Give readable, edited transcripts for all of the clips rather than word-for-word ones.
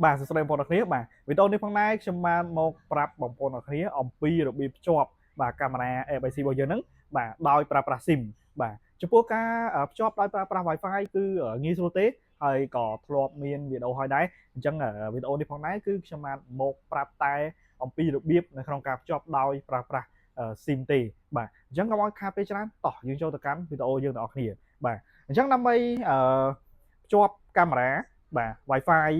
បាទសួស្តីបងប្អូនអរគ្នាបាទវីដេអូនេះផងដែរខ្ញុំបានមកប្រាប់បងប្អូនអរគ្នាអំពីរបៀបភ្ជាប់បាទកាមេរ៉ា FAC របស់យើងហ្នឹងបាទដោយប្រើប្រាស់ SIM បាទចំពោះការភ្ជាប់ដោយប្រើប្រាស់ Wi-Fi គឺងាយស្រួលទេហើយក៏ធ្លាប់មានវីដេអូហើយដែរអញ្ចឹងវីដេអូនេះផងដែរគឺខ្ញុំបានមកប្រាប់តែអំពីរបៀបនៅក្នុងការភ្ជាប់ដោយប្រើប្រាស់ SIM ទេបាទអញ្ចឹងកុំឲ្យខាតពេលច្រើនតោះយើងចូលទៅកាន់វីដេអូយើងទាំងអស់គ្នាបាទអញ្ចឹងដើម្បីភ្ជាប់កាមេរ៉ាបាទ Wi-Fi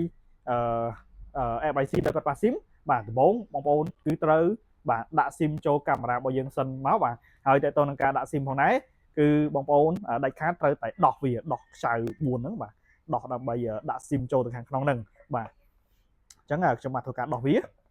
FIC ដែលប្រើប្រាស់ SIM បាទដំបូងបងប្អូនគឺត្រូវបាទដាក់ SIM ចូលកាមេរ៉ារបស់យើងសិនមកបាទហើយតើតើនឹងការដាក់ SIM ផងដែរគឺបងប្អូនដាច់ខាតត្រូវតែដោះវាដោះខ្ចៅ4ហ្នឹងបាទដោះដើម្បីដាក់ SIM ចូលទៅខាងក្នុងហ្នឹងបាទអញ្ចឹងខ្ញុំបានធ្វើការដោះវា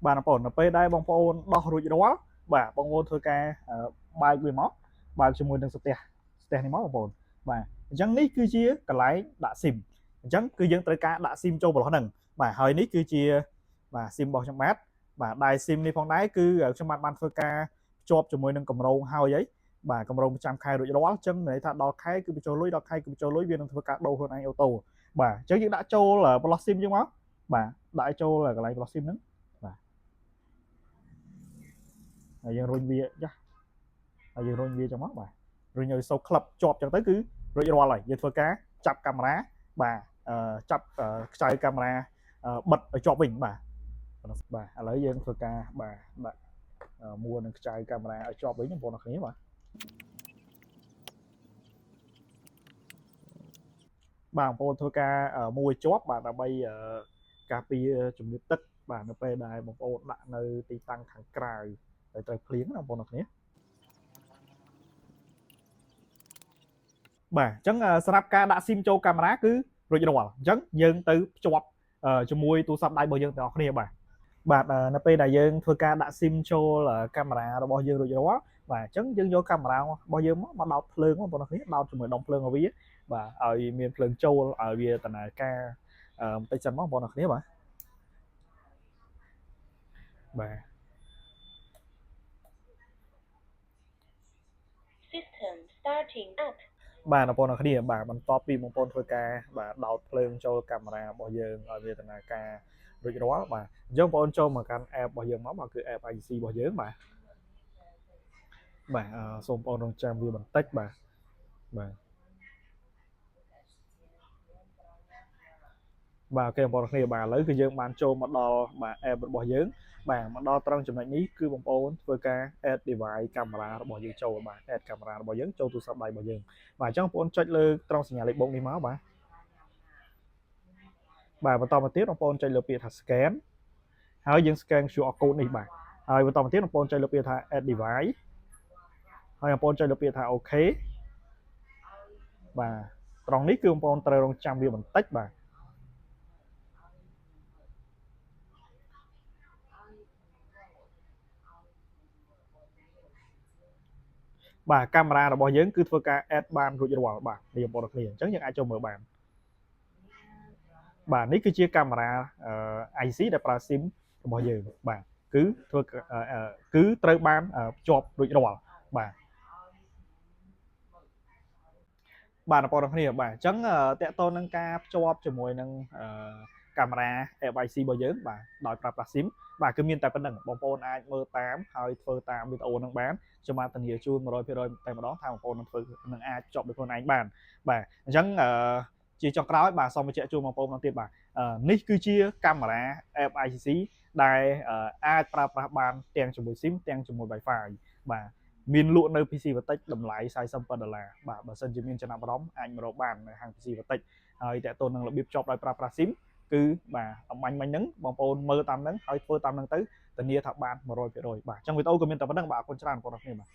បាទបងប្អូននៅពេលដែលបងប្អូនដោះរួចរាល់បាទបងប្អូនធ្វើការបើកវាមកបើកជាមួយនឹងស្ទះនេះមកបងប្អូនបាទអញ្ចឹងនេះគឺជាកន្លែងដាក់ SIM អញ្ចឹងគឺយើងត្រូវការដាក់ SIM ចូលប្រឡោះហ្នឹងបាទហើយនេះគឺជាបាទ SIM របស់ខ្ញុំបាទដែល SIM នេះផងដែរគឺខ្ញុំបានធ្វើការភ្ជាប់ជាមួយនឹងកម្រងហើយអីបាទកម្រងប្រចាំខែរួចរាល់អញ្ចឹងន័យថាដល់ខែគឺបញ្ចូលលុយដល់ខែគឺបញ្ចូលលុយវានឹងធ្វើការដូរខ្លួនឯងអូតូបាទអញ្ចឹងយើងដាក់ចូលប្រឡោះ SIM យើងមកបាទដាក់ចូលកន្លែងប្រឡោះ SIM ហ្នឹងបាទហើយយើងរុញវាចាស់ហើយយើងរុញវាចឹងមកបាទរុញឲ្យសូវក្លឹបជាប់ចឹងទៅគឺរួចរាល់ហើយយើងធ្វើការចាប់កាមេរ៉ាបាទចាប់ខ្ចៅកាមេរ៉ាបិទឲ្យជាប់វិញបាទឥឡូវយើងធ្វើការបាទដាក់មួនឹងខ្ចៅកាមេរ៉ាឲ្យជាប់វិញបងប្អូនអរគ្នាបាទបងប្អូនធ្វើការមួយជាប់បាទដើម្បីការពារជំនឿទឹកបាទនៅពេលដែលបងប្អូនដាក់នៅទីតាំងខាងក្រៅហើយត្រូវភ្លៀងណាបងប្អូនអរគ្នាបាទអញ្ចឹងសម្រាប់ការដាក់ SIM ចូលកាមេរ៉ាគឺរួចរាល់អញ្ចឹងយើងទៅភ្ជាប់ជាមួយទូរស័ព្ទដៃរបស់យើងទាំងអស់គ្នាបាទនៅពេលដែលយើងធ្វើការដាក់ SIM ចូលកាមេរ៉ារបស់យើងរួចរាល់បាទអញ្ចឹងយើងយកកាមេរ៉ារបស់យើងមកដោតភ្លើងបងប្អូនគ្នាដោតជាមួយដុំភ្លើងរបស់វាបាទឲ្យមានភ្លើងចូលឲ្យវាដំណើរការបន្តិចសិនមកបងប្អូនគ្នាបាទបាទ System starting up បាទបងប្អូនគ្នាបាទបន្ទាប់ពីបងប្អូនធ្វើការបាទដោតភ្លើងចូលកាមេរ៉ារបស់យើងឲ្យវាដំណើរការរួចរាល់បាទអញ្ចឹងបងប្អូនចូលមកកាន់ app របស់យើងមកគឺ app IC របស់យើងបាទសូមបងប្អូនរងចាំវាបន្តិចបាទបាទអូខេបងប្អូនគ្នាបាទឥឡូវគឺយើងបានចូលមកដល់បាទ app របស់យើងបាទមកដល់ត្រង់ចំណុចនេះគឺបងប្អូនធ្វើការ add device កាមេរ៉ារបស់យើងចូលបាទ add កាមេរ៉ារបស់យើងចូលទូរស័ព្ទដៃរបស់យើងបាទអញ្ចឹងបងប្អូនចុចលើត្រង់សញ្ញាលេខបូកនេះមកបាទបន្តមកទៀតបងប្អូនចុចលើពាក្យថា scan ហើយយើង scan QR code នេះបាទហើយបន្តមកទៀតបងប្អូនចុចលើពាក្យថា add device ហើយបងប្អូនចុចលើពាក្យថា OK បាទត្រង់នេះគឺបងប្អូនត្រូវរងចាំវាបន្តិចបាទកាមេរ៉ារបស់យើងគឺធ្វើការ add បានរួចរាល់បាទនេះបងប្អូនគ្នាអញ្ចឹងយើងអាចចូលមើលបានបាទនេះគឺជាកាមេរ៉ា IC ដែលប្រើ SIM របស់យើងបាទគឺធ្វើគឺត្រូវបានភ្ជាប់រួចរាល់បាទបងប្អូនគ្នាបាទអញ្ចឹងតកតទៅនឹងការភ្ជាប់ជាមួយនឹងកាមេរ៉ា FIC របស់យើងបាទដោយប្រើប្រាស់ SIM បាទគឺមានតែប៉ុណ្្នឹងបងប្អូនអាចមើលតាមហើយធ្វើតាមវីដេអូនឹងបានខ្ញុំបានធានាជូន 100% តែម្ដងថាបងប្អូននឹងអាចភ្ជាប់ដោយខ្លួនឯងបានបាទអញ្ចឹងជាចុងក្រោយបាទសូមបញ្ជាក់ជូនបងប្អូនម្ដងទៀតបាទនេះគឺជាកាមេរ៉ា FIC ដែលអាចប្រើប្រាស់បានទាំងជាមួយ SIM ទាំងជាមួយ Wi-Fi បាទមានលក់នៅ PC វតិចតម្លៃ$47បាទបើសិនជាមានចំណាប់អារម្មណ៍អាចមករកបាននៅហាង PC វតិចហើយតើតើនឹងរបៀបភ្ជាប់ដោយប្រើប្រាស់ SIM គឺបាទអំបញ្ញមិញហ្នឹងបងប្អូនមើលតាមហ្នឹងហើយធ្វើតាមហ្នឹងទៅធានាថាបាន 100% បាទអញ្ចឹងវីដេអូក៏មានតែប៉ុណ្្នឹងបាទអរគុណច្រើនបងប្អូនបាទ